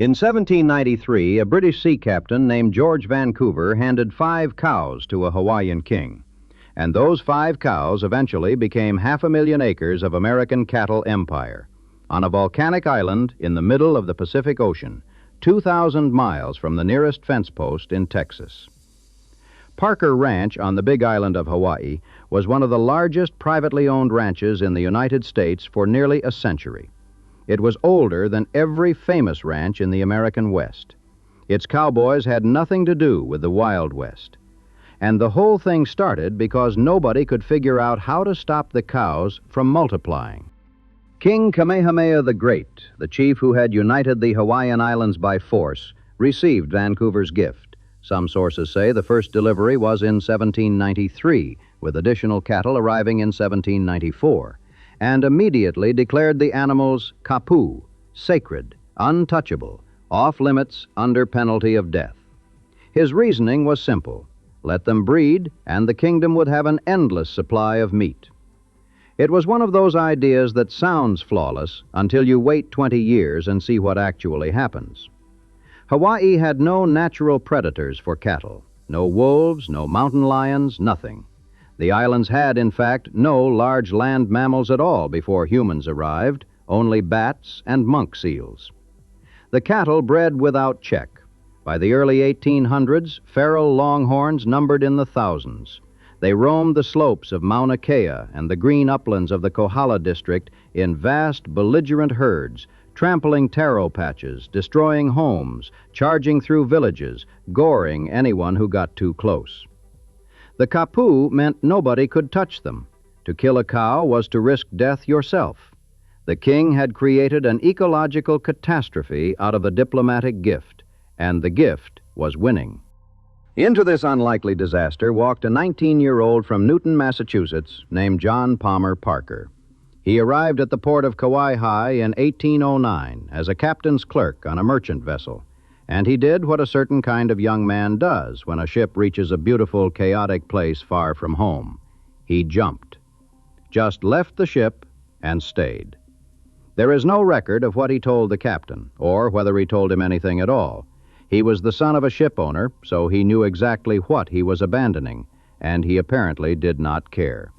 In 1793, a British sea captain named George Vancouver handed 5 cows to a Hawaiian king. And those 5 cows eventually became 500,000 acres of American cattle empire on a volcanic island in the middle of the Pacific Ocean, 2,000 miles from the nearest fence post in Texas. Parker Ranch on the Big Island of Hawaii was one of the largest privately owned ranches in the United States for nearly a century. It was older than every famous ranch in the American West. Its cowboys had nothing to do with the Wild West. And the whole thing started because nobody could figure out how to stop the cows from multiplying. King Kamehameha the Great, the chief who had united the Hawaiian Islands by force, received Vancouver's gift. Some sources say the first delivery was in 1793, with additional cattle arriving in 1794, and immediately declared the animals kapu, sacred, untouchable, off limits under penalty of death. His reasoning was simple. Let them breed, and the kingdom would have an endless supply of meat. It was one of those ideas that sounds flawless until you wait 20 years and see what actually happens. Hawaii had no natural predators for cattle. No wolves, no mountain lions, nothing. The islands had, in fact, no large land mammals at all before humans arrived, only bats and monk seals. The cattle bred without check. By the early 1800s, feral longhorns numbered in the thousands. They roamed the slopes of Mauna Kea and the green uplands of the Kohala district in vast, belligerent herds, trampling taro patches, destroying homes, charging through villages, goring anyone who got too close. The kapu meant nobody could touch them. To kill a cow was to risk death yourself. The king had created an ecological catastrophe out of a diplomatic gift. And the gift was winning. Into this unlikely disaster walked a 19-year-old from Newton, Massachusetts, named John Palmer Parker. He arrived at the port of Kauai High in 1809 as a captain's clerk on a merchant vessel, and he did what a certain kind of young man does when a ship reaches a beautiful, chaotic place far from home. He jumped. Just left the ship and stayed. There is no record of what he told the captain, or whether he told him anything at all. He was the son of a ship owner, so he knew exactly what he was abandoning, and he apparently did not care.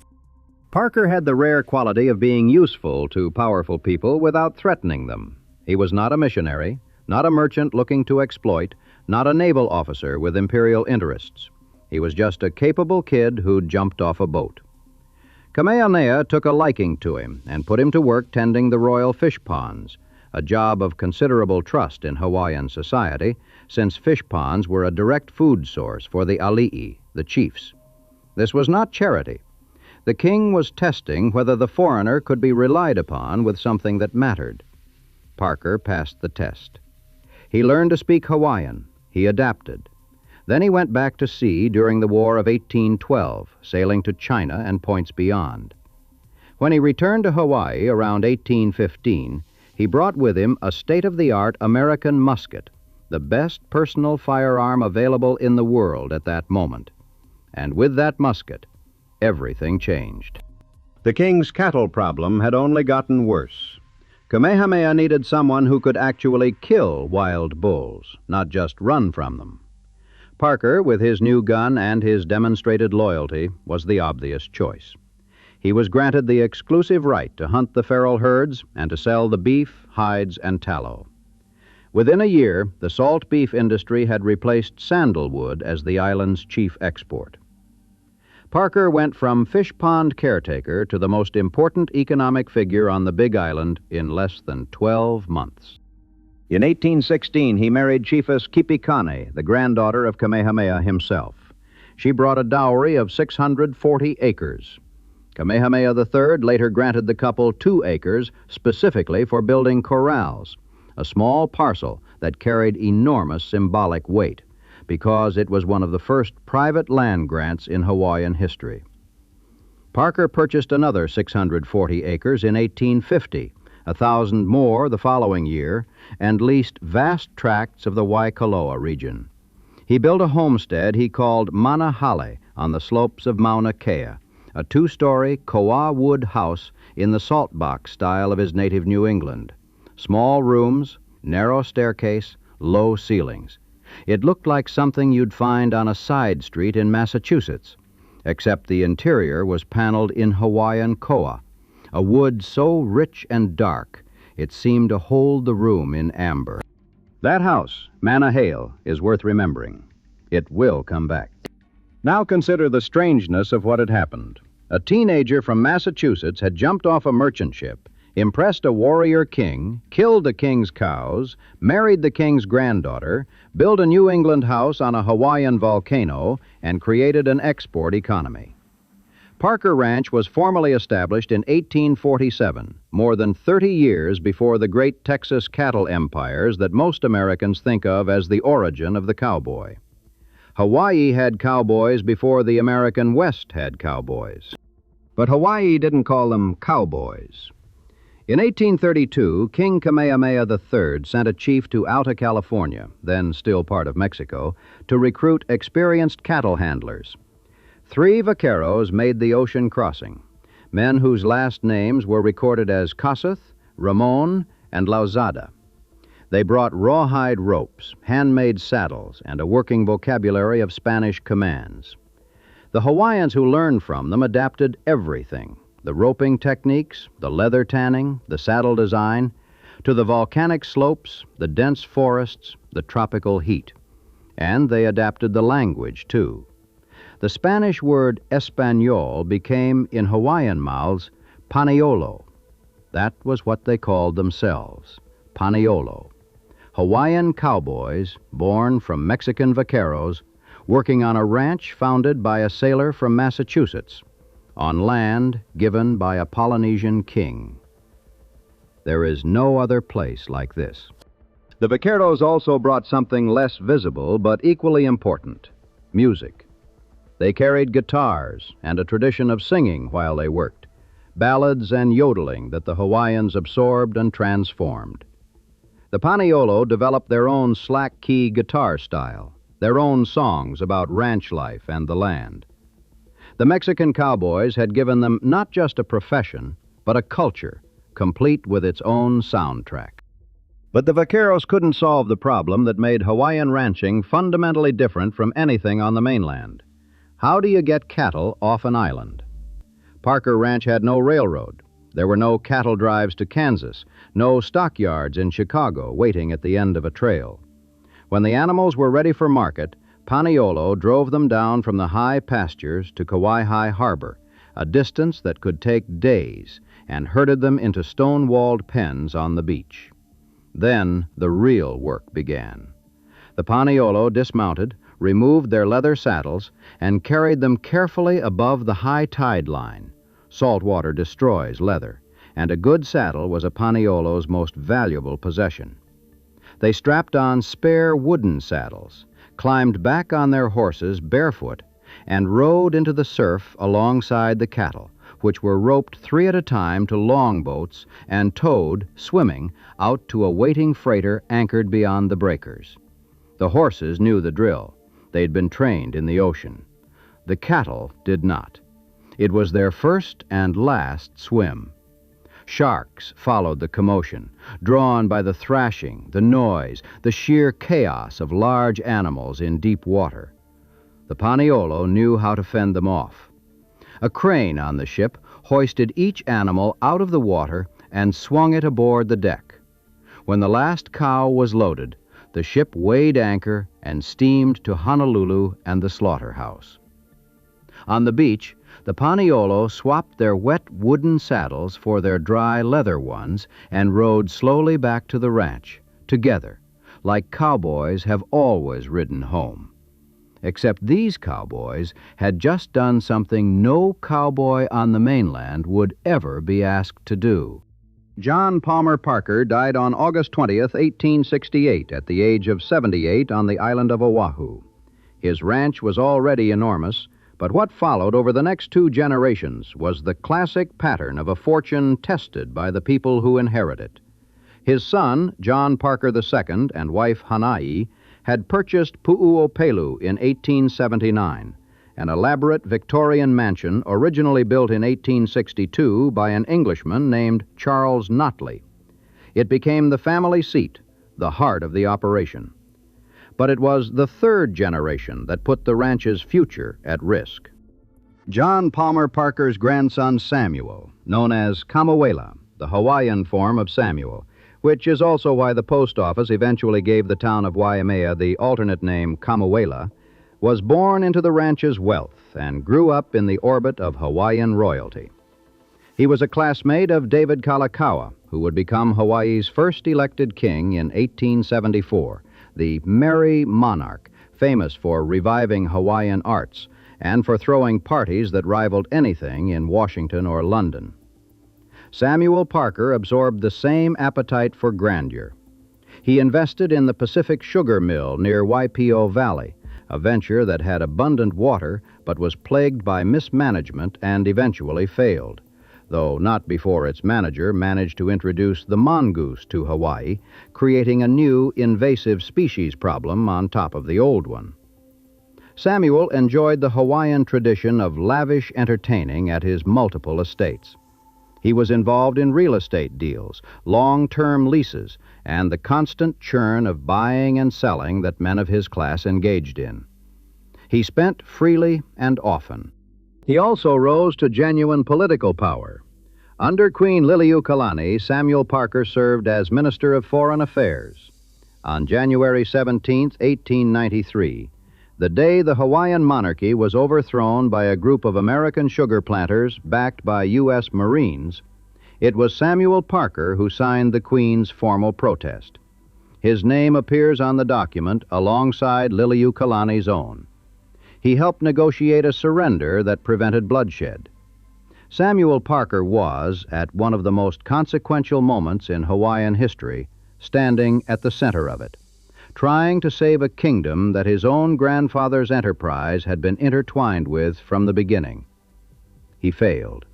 Parker had the rare quality of being useful to powerful people without threatening them. He was not a missionary, not a merchant looking to exploit, not a naval officer with imperial interests. He was just a capable kid who'd jumped off a boat. Kamehameha took a liking to him and put him to work tending the royal fish ponds, a job of considerable trust in Hawaiian society, since fish ponds were a direct food source for the ali'i, the chiefs. This was not charity. The king was testing whether the foreigner could be relied upon with something that mattered. Parker passed the test. He learned to speak Hawaiian. He adapted. Then he went back to sea during the War of 1812, sailing to China and points beyond. When he returned to Hawaii around 1815, he brought with him a state-of-the-art American musket, the best personal firearm available in the world at that moment. And with that musket, everything changed. The king's cattle problem had only gotten worse. Kamehameha needed someone who could actually kill wild bulls, not just run from them. Parker, with his new gun and his demonstrated loyalty, was the obvious choice. He was granted the exclusive right to hunt the feral herds and to sell the beef, hides, and tallow. Within a year, the salt beef industry had replaced sandalwood as the island's chief export. Parker went from fish pond caretaker to the most important economic figure on the Big Island in less than 12 months. In 1816, he married Chiefess Kipikane, the granddaughter of Kamehameha himself. She brought a dowry of 640 acres. Kamehameha III later granted the couple 2 acres specifically for building corrals, a small parcel that carried enormous symbolic weight, because it was one of the first private land grants in Hawaiian history. Parker purchased another 640 acres in 1850, 1,000 more the following year, and leased vast tracts of the Waikoloa region. He built a homestead he called Manahale on the slopes of Mauna Kea, a 2-story koa wood house in the salt box style of his native New England. Small rooms, narrow staircase, low ceilings. It looked like something you'd find on a side street in Massachusetts, except the interior was paneled in Hawaiian koa, a wood so rich and dark it seemed to hold the room in amber. That house, Manahale, is worth remembering. It will come back. Now consider the strangeness of what had happened. A teenager from Massachusetts had jumped off a merchant ship, impressed a warrior king, killed the king's cows, married the king's granddaughter, built a New England house on a Hawaiian volcano, and created an export economy. Parker Ranch was formally established in 1847, more than 30 years before the great Texas cattle empires that most Americans think of as the origin of the cowboy. Hawaii had cowboys before the American West had cowboys. But Hawaii didn't call them cowboys. In 1832, King Kamehameha III sent a chief to Alta California, then still part of Mexico, to recruit experienced cattle handlers. 3 vaqueros made the ocean crossing, men whose last names were recorded as Kossuth, Ramon, and Lauzada. They brought rawhide ropes, handmade saddles, and a working vocabulary of Spanish commands. The Hawaiians who learned from them adapted everything, the roping techniques, the leather tanning, the saddle design, to the volcanic slopes, the dense forests, the tropical heat. And they adapted the language, too. The Spanish word Espanol became, in Hawaiian mouths, Paniolo. That was what they called themselves, Paniolo. Hawaiian cowboys, born from Mexican vaqueros, working on a ranch founded by a sailor from Massachusetts, on land given by a Polynesian king. There is no other place like this. The vaqueros also brought something less visible but equally important, music. They carried guitars and a tradition of singing while they worked, ballads and yodeling that the Hawaiians absorbed and transformed. The Paniolo developed their own slack-key guitar style, their own songs about ranch life and the land. The Mexican cowboys had given them not just a profession, but a culture, complete with its own soundtrack. But the vaqueros couldn't solve the problem that made Hawaiian ranching fundamentally different from anything on the mainland. How do you get cattle off an island? Parker Ranch had no railroad. There were no cattle drives to Kansas, no stockyards in Chicago waiting at the end of a trail. When the animals were ready for market, Paniolo drove them down from the high pastures to Kauai Harbor, a distance that could take days, and herded them into stone-walled pens on the beach. Then the real work began. The Paniolo dismounted, removed their leather saddles, and carried them carefully above the high tide line. Salt water destroys leather, and a good saddle was a Paniolo's most valuable possession. They strapped on spare wooden saddles, climbed back on their horses barefoot, and rode into the surf alongside the cattle, which were roped 3 at a time to longboats and towed, swimming, out to a waiting freighter anchored beyond the breakers. The horses knew the drill. They'd been trained in the ocean. The cattle did not. It was their first and last swim. Sharks followed the commotion, drawn by the thrashing, the noise, the sheer chaos of large animals in deep water. The Paniolo knew how to fend them off. A crane on the ship hoisted each animal out of the water and swung it aboard the deck. When the last cow was loaded, the ship weighed anchor and steamed to Honolulu and the slaughterhouse. On the beach, the Paniolo swapped their wet wooden saddles for their dry leather ones and rode slowly back to the ranch, together, like cowboys have always ridden home. Except these cowboys had just done something no cowboy on the mainland would ever be asked to do. John Palmer Parker died on August 20th, 1868, at the age of 78 on the island of Oahu. His ranch was already enormous, but what followed over the next 2 generations was the classic pattern of a fortune tested by the people who inherit it. His son, John Parker II, and wife Hanai, had purchased Pu'uopelu in 1879, an elaborate Victorian mansion originally built in 1862 by an Englishman named Charles Notley. It became the family seat, the heart of the operation. But it was the third generation that put the ranch's future at risk. John Palmer Parker's grandson Samuel, known as Kamehameha, the Hawaiian form of Samuel, which is also why the post office eventually gave the town of Waimea the alternate name Kamehameha, was born into the ranch's wealth and grew up in the orbit of Hawaiian royalty. He was a classmate of David Kalakaua, who would become Hawaii's first elected king in 1874, the merry monarch, famous for reviving Hawaiian arts and for throwing parties that rivaled anything in Washington or London. Samuel Parker absorbed the same appetite for grandeur. He invested in the Pacific Sugar Mill near Waipio Valley, a venture that had abundant water but was plagued by mismanagement and eventually failed, though not before its manager managed to introduce the mongoose to Hawaii, creating a new invasive species problem on top of the old one. Samuel enjoyed the Hawaiian tradition of lavish entertaining at his multiple estates. He was involved in real estate deals, long-term leases, and the constant churn of buying and selling that men of his class engaged in. He spent freely and often. He also rose to genuine political power. Under Queen Liliuokalani, Samuel Parker served as Minister of Foreign Affairs. On January 17, 1893, the day the Hawaiian monarchy was overthrown by a group of American sugar planters backed by U.S. Marines, it was Samuel Parker who signed the Queen's formal protest. His name appears on the document alongside Liliuokalani's own. He helped negotiate a surrender that prevented bloodshed. Samuel Parker was, at one of the most consequential moments in Hawaiian history, standing at the center of it, trying to save a kingdom that his own grandfather's enterprise had been intertwined with from the beginning. He failed,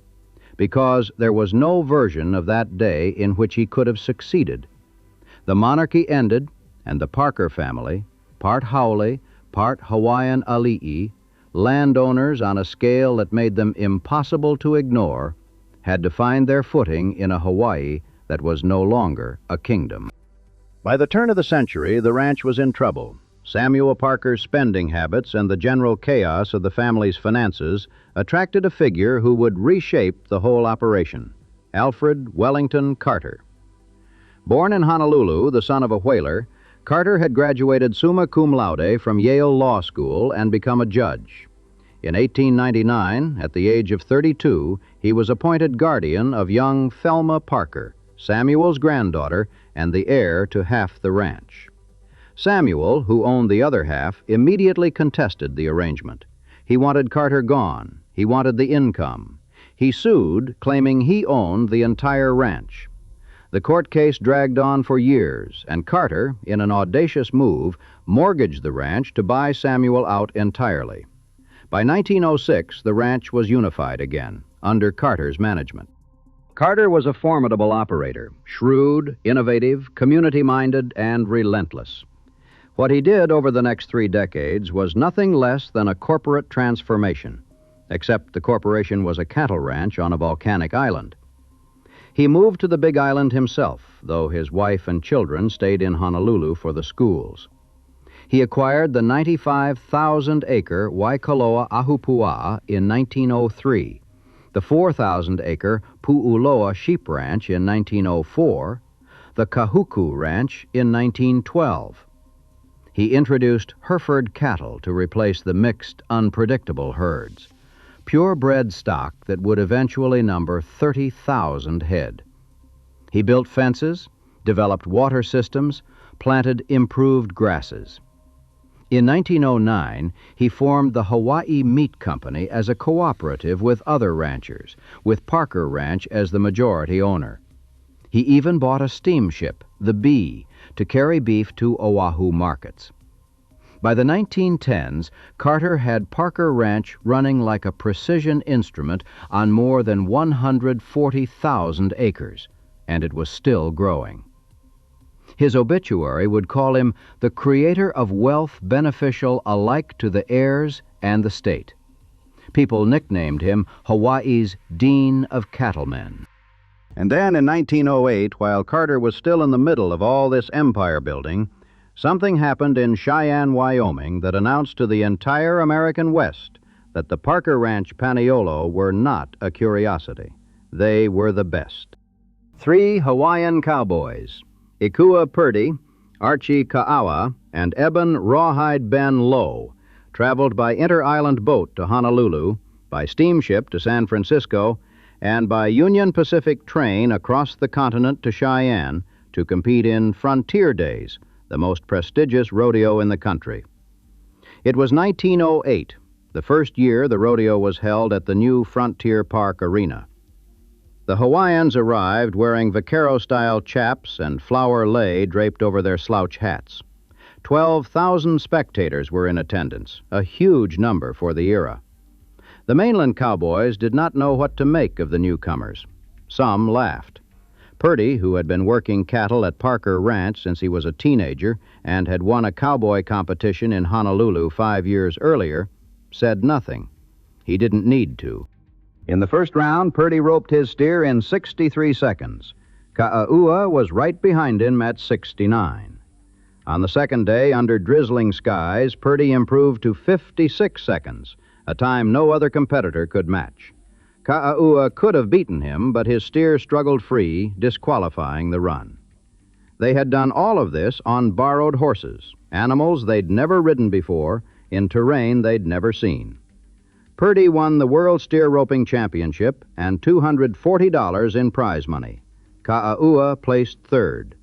because there was no version of that day in which he could have succeeded. The monarchy ended, and the Parker family, part Haole, part Hawaiian Ali'i, landowners on a scale that made them impossible to ignore, had to find their footing in a Hawaii that was no longer a kingdom. By the turn of the century, the ranch was in trouble. Samuel Parker's spending habits and the general chaos of the family's finances attracted a figure who would reshape the whole operation, Alfred Wellington Carter. Born in Honolulu, the son of a whaler, Carter had graduated summa cum laude from Yale Law School and become a judge. In 1899, at the age of 32, he was appointed guardian of young Thelma Parker, Samuel's granddaughter and the heir to half the ranch. Samuel, who owned the other half, immediately contested the arrangement. He wanted Carter gone. He wanted the income. He sued, claiming he owned the entire ranch. The court case dragged on for years, and Carter, in an audacious move, mortgaged the ranch to buy Samuel out entirely. By 1906, the ranch was unified again, under Carter's management. Carter was a formidable operator, shrewd, innovative, community-minded, and relentless. What he did over the next 3 decades was nothing less than a corporate transformation, except the corporation was a cattle ranch on a volcanic island. He moved to the Big Island himself, though his wife and children stayed in Honolulu for the schools. He acquired the 95,000-acre Waikoloa Ahupua in 1903, the 4,000-acre Pu'uloa Sheep Ranch in 1904, the Kahuku Ranch in 1912. He introduced Hereford cattle to replace the mixed, unpredictable herds, purebred stock that would eventually number 30,000 head. He built fences, developed water systems, planted improved grasses. In 1909, he formed the Hawaii Meat Company as a cooperative with other ranchers, with Parker Ranch as the majority owner. He even bought a steamship, the Bee, to carry beef to Oahu markets. By the 1910s, Carter had Parker Ranch running like a precision instrument on more than 140,000 acres, and it was still growing. His obituary would call him the creator of wealth beneficial alike to the heirs and the state. People nicknamed him Hawaii's Dean of Cattlemen. And then in 1908, while Carter was still in the middle of all this empire building, something happened in Cheyenne, Wyoming that announced to the entire American West that the Parker Ranch Paniolo were not a curiosity. They were the best. 3 Hawaiian cowboys, Ikua Purdy, Archie Ka'awa, and Eben Rawhide Ben Low, traveled by inter-island boat to Honolulu, by steamship to San Francisco, and by Union Pacific train across the continent to Cheyenne to compete in Frontier Days, the most prestigious rodeo in the country. It was 1908, the first year the rodeo was held at the new Frontier Park Arena. The Hawaiians arrived wearing vaquero-style chaps and flower lei draped over their slouch hats. 12,000 spectators were in attendance, a huge number for the era. The mainland cowboys did not know what to make of the newcomers. Some laughed. Purdy, who had been working cattle at Parker Ranch since he was a teenager and had won a cowboy competition in Honolulu 5 years earlier, said nothing. He didn't need to. In the first round, Purdy roped his steer in 63 seconds. Ka'aua was right behind him at 69. On the second day, under drizzling skies, Purdy improved to 56 seconds, a time no other competitor could match. Ka'aua could have beaten him, but his steer struggled free, disqualifying the run. They had done all of this on borrowed horses, animals they'd never ridden before, in terrain they'd never seen. Purdy won the World Steer Roping Championship and $240 in prize money. Ka'aua placed third.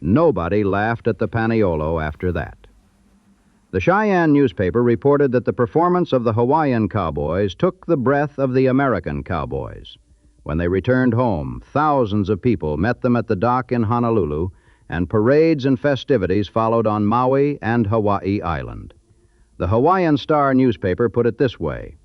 Nobody laughed at the Paniolo after that. The Cheyenne newspaper reported that the performance of the Hawaiian cowboys took the breath of the American cowboys. When they returned home, thousands of people met them at the dock in Honolulu, and parades and festivities followed on Maui and Hawaii Island. The Hawaiian Star newspaper put it this way: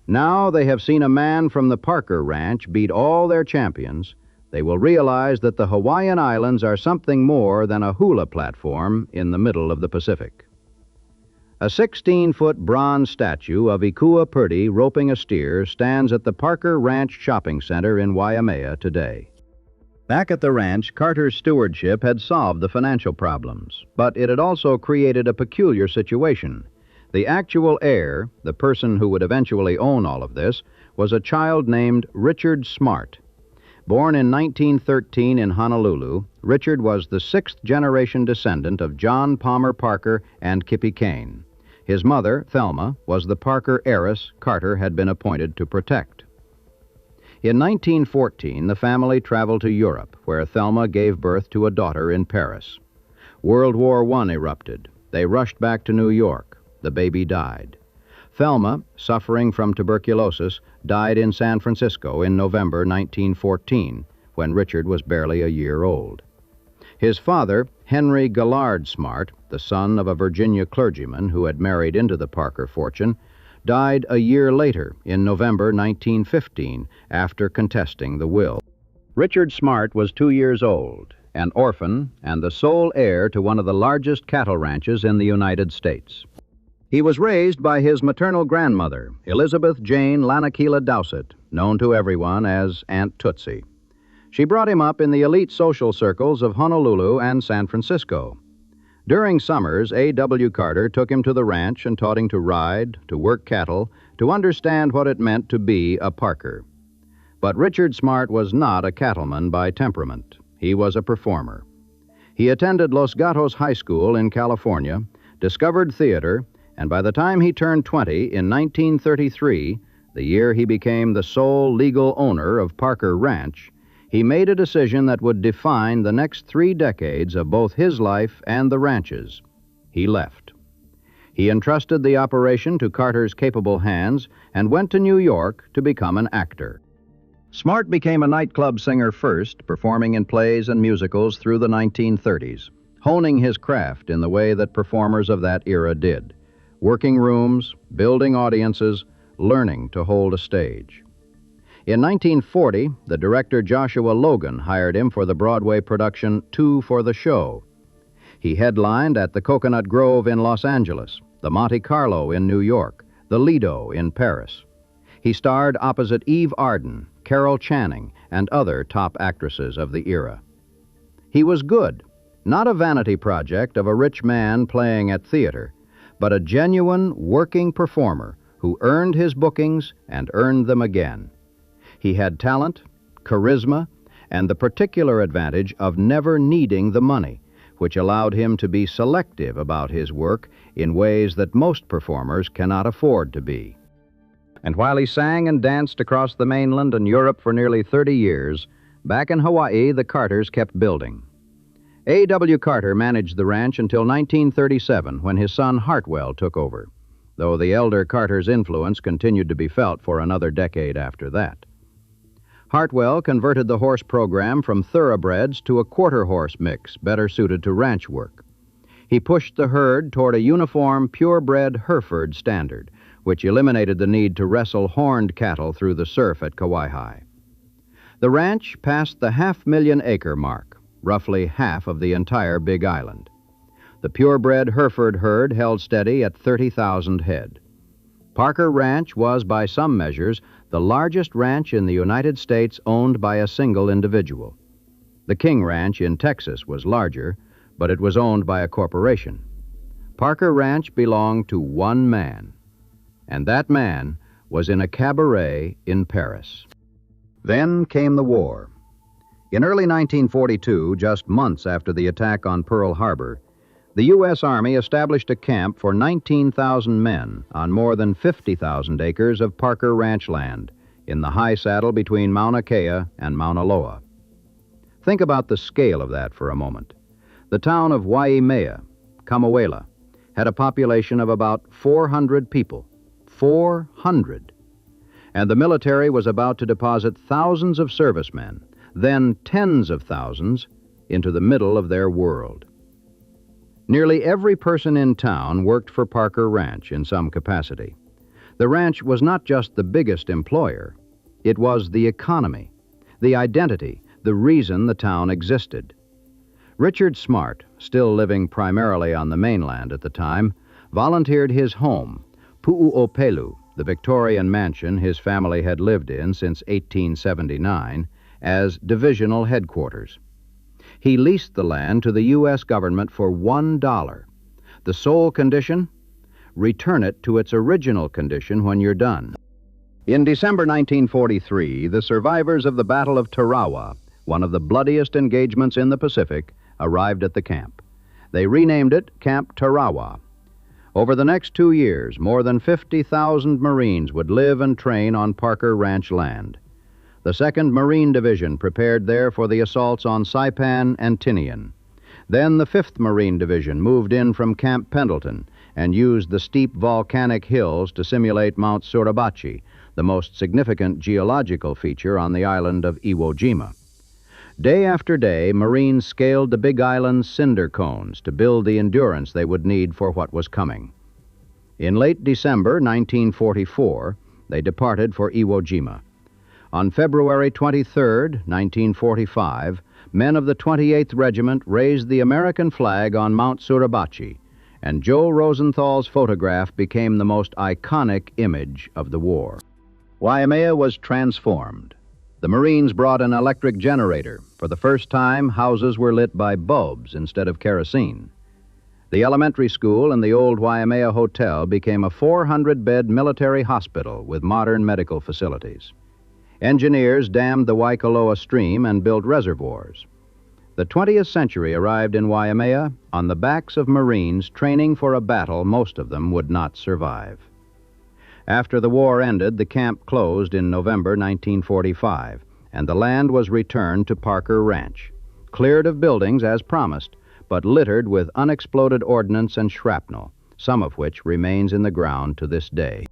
"Now they have seen a man from the Parker Ranch beat all their champions. They will realize that the Hawaiian Islands are something more than a hula platform in the middle of the Pacific." A 16-foot bronze statue of Ikua Purdy roping a steer stands at the Parker Ranch Shopping Center in Waimea today. Back at the ranch, Carter's stewardship had solved the financial problems, but it had also created a peculiar situation. The actual heir, the person who would eventually own all of this, was a child named Richard Smart. Born in 1913 in Honolulu, Richard was the 6th-generation descendant of John Palmer Parker and Kippy Kane. His mother, Thelma, was the Parker heiress Carter had been appointed to protect. In 1914, the family traveled to Europe, where Thelma gave birth to a daughter in Paris. World War I erupted. They rushed back to New York. The baby died. Thelma, suffering from tuberculosis, died in San Francisco in November 1914, when Richard was barely a year old. His father, Henry Gallard Smart, the son of a Virginia clergyman who had married into the Parker fortune, died a year later in November 1915 after contesting the will. Richard Smart was 2 years old, an orphan, and the sole heir to one of the largest cattle ranches in the United States. He was raised by his maternal grandmother, Elizabeth Jane Lanakila Dowsett, known to everyone as Aunt Tootsie. She brought him up in the elite social circles of Honolulu and San Francisco. During summers, A.W. Carter took him to the ranch and taught him to ride, to work cattle, to understand what it meant to be a Parker. But Richard Smart was not a cattleman by temperament. He was a performer. He attended Los Gatos High School in California, discovered theater, and by the time he turned 20 in 1933, the year he became the sole legal owner of Parker Ranch, he made a decision that would define the next 3 decades of both his life and the ranch's. He left. He entrusted the operation to Carter's capable hands and went to New York to become an actor. Smart became a nightclub singer first, performing in plays and musicals through the 1930s, honing his craft in the way that performers of that era did. Working rooms, building audiences, learning to hold a stage. In 1940, the director Joshua Logan hired him for the Broadway production Two for the Show. He headlined at the Coconut Grove in Los Angeles, the Monte Carlo in New York, the Lido in Paris. He starred opposite Eve Arden, Carol Channing, and other top actresses of the era. He was good, not a vanity project of a rich man playing at theater, but a genuine working performer who earned his bookings and earned them again. He had talent, charisma, and the particular advantage of never needing the money, which allowed him to be selective about his work in ways that most performers cannot afford to be. And while he sang and danced across the mainland and Europe for nearly 30 years, back in Hawaii, the Carters kept building. A.W. Carter managed the ranch until 1937, when his son Hartwell took over, though the elder Carter's influence continued to be felt for another decade after that. Hartwell converted the horse program from thoroughbreds to a quarter-horse mix better suited to ranch work. He pushed the herd toward a uniform, purebred Hereford standard, which eliminated the need to wrestle horned cattle through the surf at Kauai. The ranch passed the 500,000-acre mark, roughly half of the entire Big Island. The purebred Hereford herd held steady at 30,000 head. Parker Ranch was, by some measures, the largest ranch in the United States owned by a single individual. The King Ranch in Texas was larger, but it was owned by a corporation. Parker Ranch belonged to one man, and that man was in a cabaret in Paris. Then came the war. In early 1942, just months after the attack on Pearl Harbor, the U.S. Army established a camp for 19,000 men on more than 50,000 acres of Parker Ranch land in the high saddle between Mauna Kea and Mauna Loa. Think about the scale of that for a moment. The town of Waimea, Kamuela, had a population of about 400 people. 400. And the military was about to deposit thousands of servicemen, then tens of thousands, into the middle of their world. Nearly every person in town worked for Parker Ranch in some capacity. The ranch was not just the biggest employer. It was the economy, the identity, the reason the town existed. Richard Smart, still living primarily on the mainland at the time, volunteered his home, Pu'u'opelu, the Victorian mansion his family had lived in since 1879, as divisional headquarters. He leased the land to the U.S. government for $1. The sole condition? Return it to its original condition when you're done. In December 1943, the survivors of the Battle of Tarawa, one of the bloodiest engagements in the Pacific, arrived at the camp. They renamed it Camp Tarawa. Over the next 2 years, more than 50,000 Marines would live and train on Parker Ranch land. The 2nd Marine Division prepared there for the assaults on Saipan and Tinian. Then the 5th Marine Division moved in from Camp Pendleton and used the steep volcanic hills to simulate Mount Suribachi, the most significant geological feature on the island of Iwo Jima. Day after day, Marines scaled the Big Island's cinder cones to build the endurance they would need for what was coming. In late December 1944, they departed for Iwo Jima. On February 23, 1945, men of the 28th Regiment raised the American flag on Mount Suribachi, and Joe Rosenthal's photograph became the most iconic image of the war. Waimea was transformed. The Marines brought an electric generator. For the first time, houses were lit by bulbs instead of kerosene. The elementary school and the old Waimea Hotel became a 400-bed military hospital with modern medical facilities. Engineers dammed the Waikoloa Stream and built reservoirs. The 20th century arrived in Waimea on the backs of Marines training for a battle most of them would not survive. After the war ended, the camp closed in November 1945, and the land was returned to Parker Ranch, cleared of buildings as promised, but littered with unexploded ordnance and shrapnel, some of which remains in the ground to this day.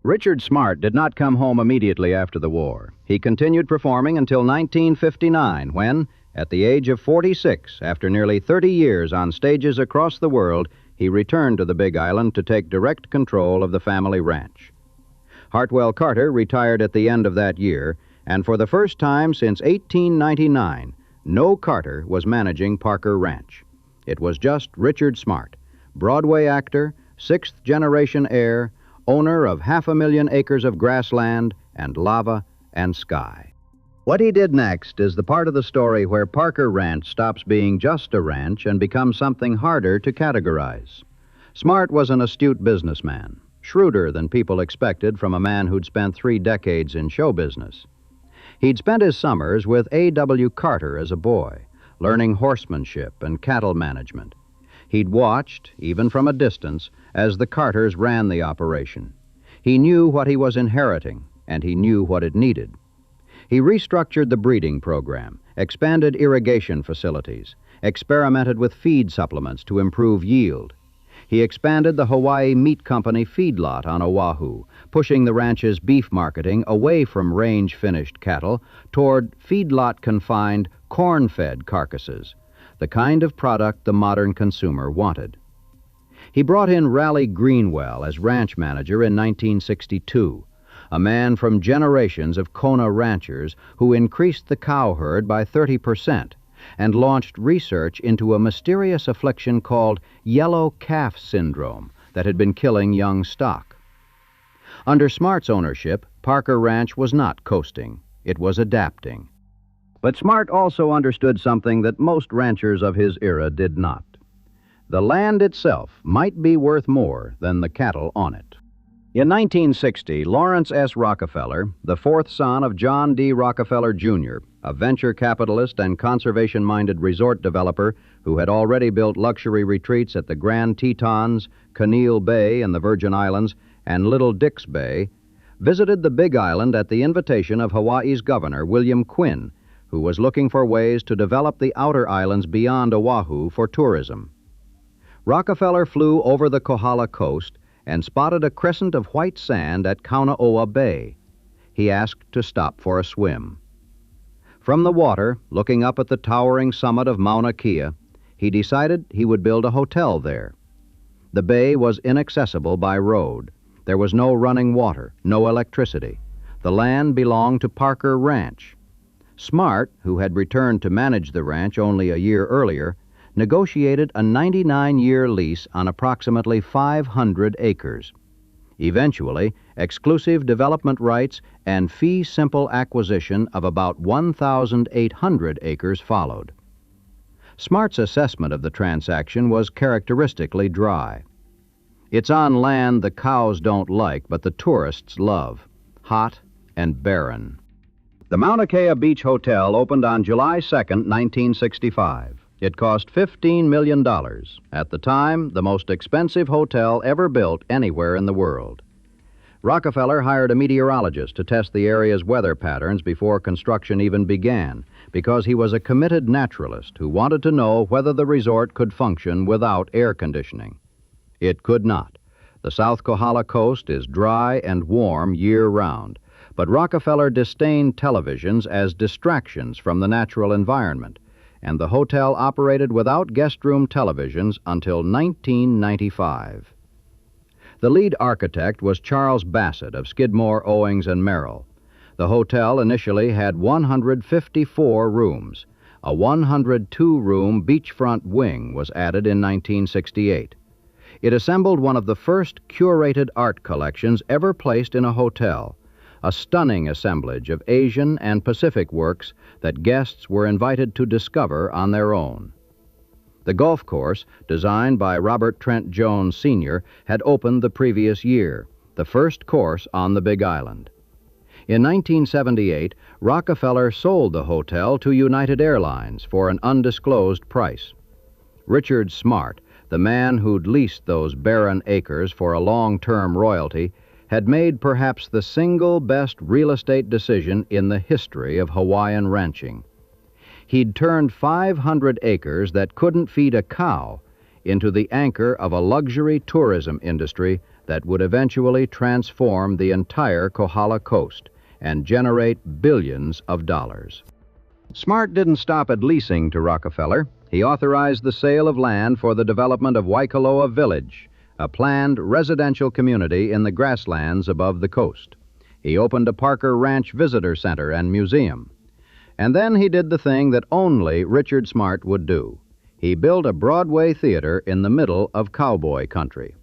Richard Smart did not come home immediately after the war. He continued performing until 1959, when, at the age of 46, after nearly 30 years on stages across the world, he returned to the Big Island to take direct control of the family ranch. Hartwell Carter retired at the end of that year, and for the first time since 1899, no Carter was managing Parker Ranch. It was just Richard Smart, Broadway actor, 6th-generation heir, owner of 500,000 acres of grassland and lava and sky. What he did next is the part of the story where Parker Ranch stops being just a ranch and becomes something harder to categorize. Smart was an astute businessman, shrewder than people expected from a man who'd spent 3 decades in show business. He'd spent his summers with A.W. Carter as a boy, learning horsemanship and cattle management. He'd watched, even from a distance, as the Carters ran the operation. He knew what he was inheriting, and he knew what it needed. He restructured the breeding program, expanded irrigation facilities, experimented with feed supplements to improve yield. He expanded the Hawaii Meat Company feedlot on Oahu, pushing the ranch's beef marketing away from range-finished cattle toward feedlot-confined, corn-fed carcasses, the kind of product the modern consumer wanted. He brought in Raleigh Greenwell as ranch manager in 1962, a man from generations of Kona ranchers who increased the cow herd by 30% and launched research into a mysterious affliction called yellow calf syndrome that had been killing young stock. Under Smart's ownership, Parker Ranch was not coasting. It was adapting. But Smart also understood something that most ranchers of his era did not. The land itself might be worth more than the cattle on it. In 1960, Laurance S. Rockefeller, the fourth son of John D. Rockefeller, Jr., a venture capitalist and conservation-minded resort developer who had already built luxury retreats at the Grand Tetons, Conneaul Bay in the Virgin Islands, and Little Dix Bay, visited the Big Island at the invitation of Hawaii's governor, William Quinn, who was looking for ways to develop the outer islands beyond Oahu for tourism. Rockefeller flew over the Kohala coast and spotted a crescent of white sand at Kaunaoa Bay. He asked to stop for a swim. From the water, looking up at the towering summit of Mauna Kea, he decided he would build a hotel there. The bay was inaccessible by road. There was no running water, no electricity. The land belonged to Parker Ranch. Smart, who had returned to manage the ranch only a year earlier, negotiated a 99-year lease on approximately 500 acres. Eventually, exclusive development rights and fee-simple acquisition of about 1,800 acres followed. Smart's assessment of the transaction was characteristically dry. It's on land the cows don't like, but the tourists love. Hot and barren. The Mauna Kea Beach Hotel opened on July 2nd, 1965. It cost $15 million, at the time the most expensive hotel ever built anywhere in the world. Rockefeller hired a meteorologist to test the area's weather patterns before construction even began, because he was a committed naturalist who wanted to know whether the resort could function without air conditioning. It could not. The South Kohala coast is dry and warm year-round, but Rockefeller disdained televisions as distractions from the natural environment, and the hotel operated without guest room televisions until 1995. The lead architect was Charles Bassett of Skidmore, Owings and Merrill. The hotel initially had 154 rooms. A 102-room beachfront wing was added in 1968. It assembled one of the first curated art collections ever placed in a hotel, a stunning assemblage of Asian and Pacific works that guests were invited to discover on their own. The golf course, designed by Robert Trent Jones, Sr., had opened the previous year, the first course on the Big Island. In 1978, Rockefeller sold the hotel to United Airlines for an undisclosed price. Richard Smart, the man who'd leased those barren acres for a long-term royalty, had made perhaps the single best real estate decision in the history of Hawaiian ranching. He'd turned 500 acres that couldn't feed a cow into the anchor of a luxury tourism industry that would eventually transform the entire Kohala coast and generate billions of dollars. Smart didn't stop at leasing to Rockefeller. He authorized the sale of land for the development of Waikoloa Village, a planned residential community in the grasslands above the coast. He opened a Parker Ranch Visitor Center and Museum. And then he did the thing that only Richard Smart would do. He built a Broadway theater in the middle of cowboy country.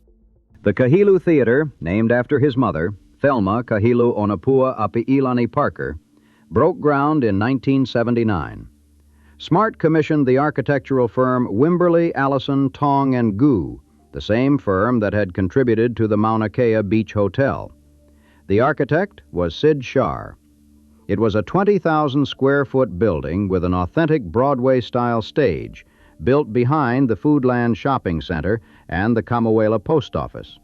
The Kahilu Theater, named after his mother, Thelma Kahilu Onapua Api'ilani Parker, broke ground in 1979. Smart commissioned the architectural firm Wimberley, Allison, Tong, and Gu, the same firm that had contributed to the Mauna Kea Beach Hotel. The architect was Sid Shar. It was a 20,000-square-foot building with an authentic Broadway-style stage built behind the Foodland Shopping Center and the Kamuela Post Office.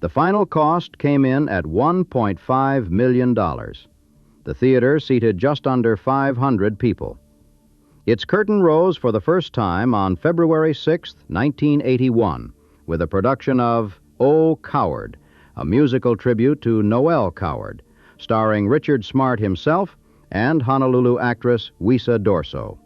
The final cost came in at $1.5 million. The theater seated just under 500 people. Its curtain rose for the first time on February 6, 1981, with a production of Oh, Coward, a musical tribute to Noel Coward, starring Richard Smart himself and Honolulu actress Wisa Dorso.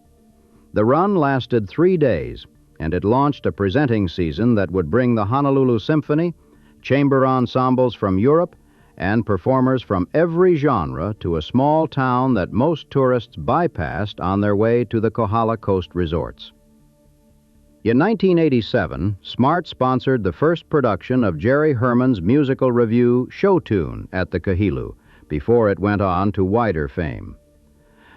The run lasted 3 days, and it launched a presenting season that would bring the Honolulu Symphony, chamber ensembles from Europe, and performers from every genre to a small town that most tourists bypassed on their way to the Kohala Coast resorts. In 1987, Smart sponsored the first production of Jerry Herman's musical revue Show Tune at the Kahilu, before it went on to wider fame.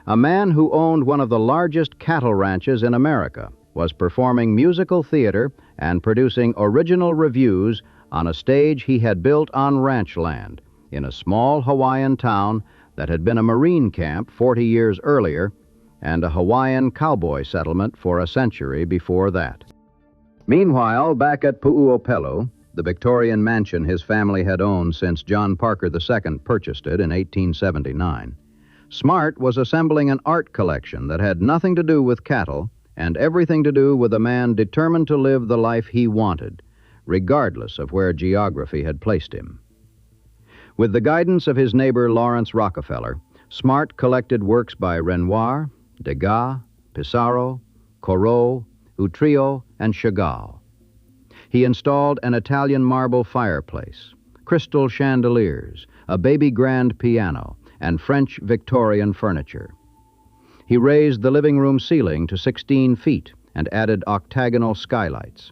A man who owned one of the largest cattle ranches in America was performing musical theater and producing original revues on a stage he had built on ranch land in a small Hawaiian town that had been a Marine camp 40 years earlier and a Hawaiian cowboy settlement for a century before that. Meanwhile, back at Pu'u'opelu, the Victorian mansion his family had owned since John Parker II purchased it in 1879, Smart was assembling an art collection that had nothing to do with cattle and everything to do with a man determined to live the life he wanted, regardless of where geography had placed him. With the guidance of his neighbor Laurance Rockefeller, Smart collected works by Renoir, Degas, Pissarro, Corot, Utrillo, and Chagall. He installed an Italian marble fireplace, crystal chandeliers, a baby grand piano, and French Victorian furniture. He raised the living room ceiling to 16 feet and added octagonal skylights.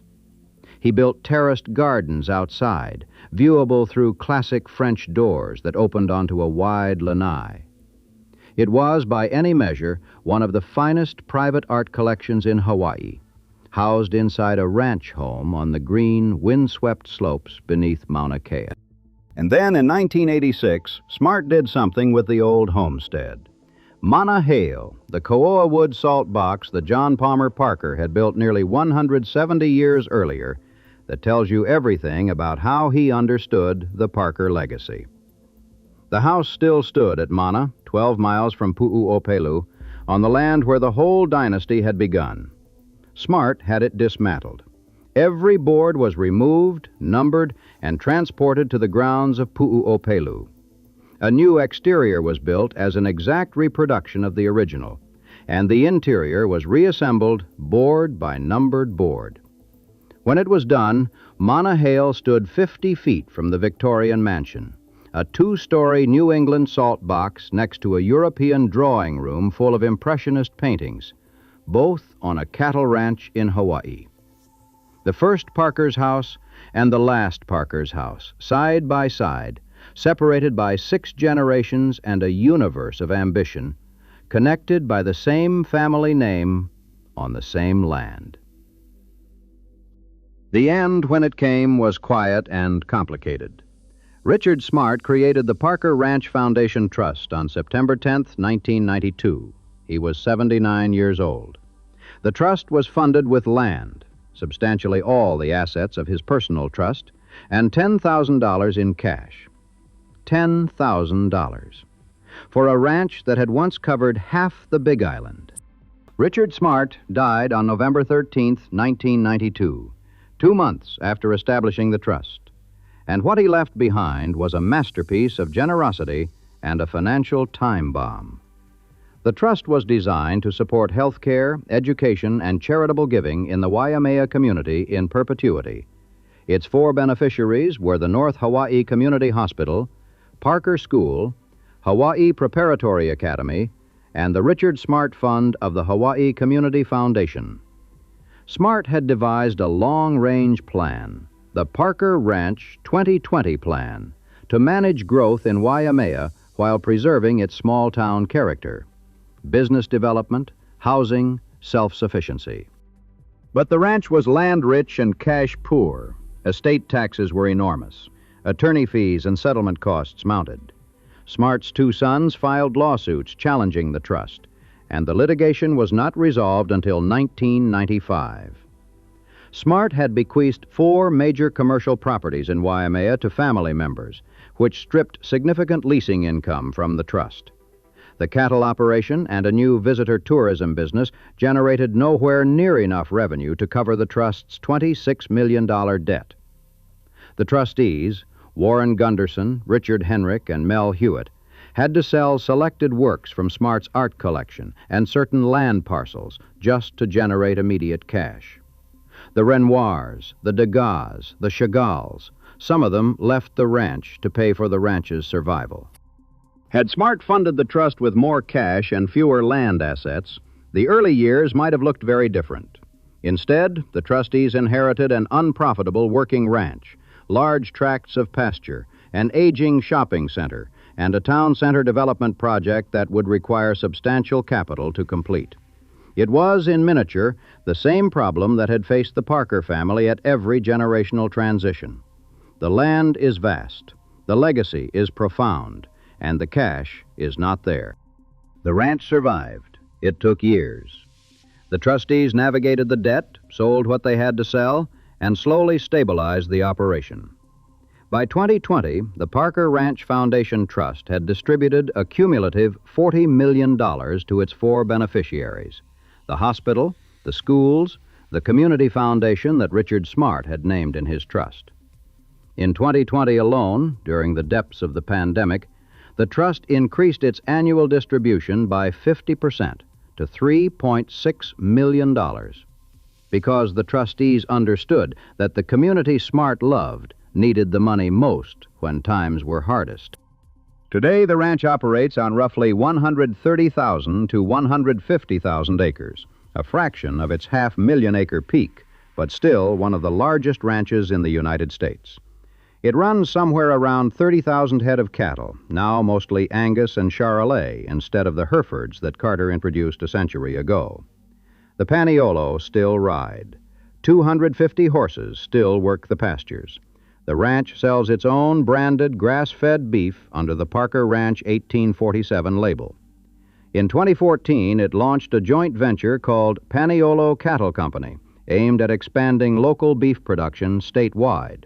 He built terraced gardens outside, viewable through classic French doors that opened onto a wide lanai. It was, by any measure, one of the finest private art collections in Hawaii, housed inside a ranch home on the green, windswept slopes beneath Mauna Kea. And then in 1986, Smart did something with the old homestead. Mana Hale, the Koa wood salt box that John Palmer Parker had built nearly 170 years earlier, that tells you everything about how he understood the Parker legacy. The house still stood at Mana, 12 miles from Pu'u'opelu, on the land where the whole dynasty had begun. Smart had it dismantled. Every board was removed, numbered, and transported to the grounds of Pu'u'opelu. A new exterior was built as an exact reproduction of the original, and the interior was reassembled board by numbered board. When it was done, Mana Hale stood 50 feet from the Victorian mansion, a 2-story New England salt box next to a European drawing room full of impressionist paintings, both on a cattle ranch in Hawaii. The first Parker's house and the last Parker's house, side by side, separated by 6 generations and a universe of ambition, connected by the same family name on the same land. The end, when it came, was quiet and complicated. Richard Smart created the Parker Ranch Foundation Trust on September 10, 1992. He was 79 years old. The trust was funded with land, substantially all the assets of his personal trust, and $10,000 in cash. $10,000 for a ranch that had once covered half the Big Island. Richard Smart died on November 13, 1992, 2 months after establishing the trust. And what he left behind was a masterpiece of generosity and a financial time bomb. The trust was designed to support health care, education, and charitable giving in the Waimea community in perpetuity. Its 4 beneficiaries were the North Hawaii Community Hospital, Parker School, Hawaii Preparatory Academy, and the Richard Smart Fund of the Hawaii Community Foundation. Smart had devised a long-range plan, the Parker Ranch 2020 Plan, to manage growth in Waimea while preserving its small-town character. Business development, housing, self-sufficiency. But the ranch was land-rich and cash-poor. Estate taxes were enormous. Attorney fees and settlement costs mounted. Smart's two sons filed lawsuits challenging the trust, and the litigation was not resolved until 1995. Smart had bequeathed 4 major commercial properties in Waimea to family members, which stripped significant leasing income from the trust. The cattle operation and a new visitor tourism business generated nowhere near enough revenue to cover the trust's $26 million debt. The trustees, Warren Gunderson, Richard Henrick, and Mel Hewitt, had to sell selected works from Smart's art collection and certain land parcels just to generate immediate cash. The Renoirs, the Degas, the Chagalls, some of them left the ranch to pay for the ranch's survival. Had Smart funded the trust with more cash and fewer land assets, the early years might have looked very different. Instead, the trustees inherited an unprofitable working ranch, large tracts of pasture, an aging shopping center, and a town center development project that would require substantial capital to complete. It was, in miniature, the same problem that had faced the Parker family at every generational transition. The land is vast, the legacy is profound, and the cash is not there. The ranch survived. It took years. The trustees navigated the debt, sold what they had to sell, and slowly stabilized the operation. By 2020, the Parker Ranch Foundation Trust had distributed a cumulative $40 million to its 4 beneficiaries: the hospital, the schools, the community foundation that Richard Smart had named in his trust. In 2020 alone, during the depths of the pandemic, the trust increased its annual distribution by 50% to $3.6 million, because the trustees understood that the community Smart loved needed the money most when times were hardest. Today, the ranch operates on roughly 130,000 to 150,000 acres, a fraction of its half-million-acre peak, but still one of the largest ranches in the United States. It runs somewhere around 30,000 head of cattle, now mostly Angus and Charolais instead of the Herefords that Carter introduced a century ago. The Paniolo still ride. 250 horses still work the pastures. The ranch sells its own branded grass-fed beef under the Parker Ranch 1847 label. In 2014, it launched a joint venture called Paniolo Cattle Company, aimed at expanding local beef production statewide.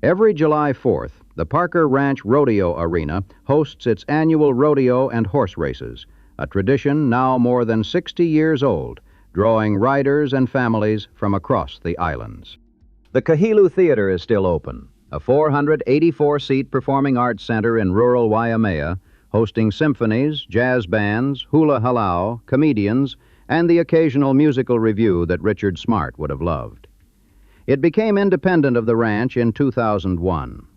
Every July 4th, the Parker Ranch Rodeo Arena hosts its annual rodeo and horse races, a tradition now more than 60 years old, drawing riders and families from across the islands. The Kahilu Theater is still open, a 484-seat performing arts center in rural Waimea, hosting symphonies, jazz bands, hula halau, comedians, and the occasional musical revue that Richard Smart would have loved. It became independent of the ranch in 2001.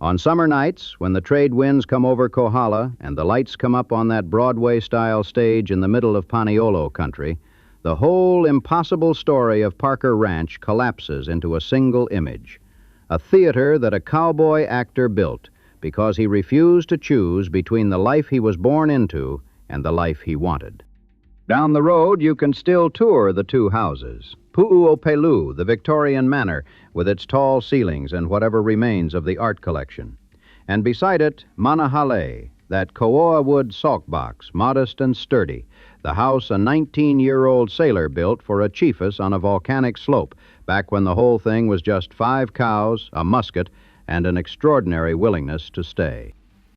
On summer nights, when the trade winds come over Kohala and the lights come up on that Broadway-style stage in the middle of Paniolo country, the whole impossible story of Parker Ranch collapses into a single image, a theater that a cowboy actor built because he refused to choose between the life he was born into and the life he wanted. Down the road, you can still tour the 2 houses. Pu'uopelu, the Victorian manor, with its tall ceilings and whatever remains of the art collection. And beside it, Manahale, that Koa wood salk box, modest and sturdy, the house a 19-year-old sailor built for a chiefess on a volcanic slope, back when the whole thing was just 5 cows, a musket, and an extraordinary willingness to stay.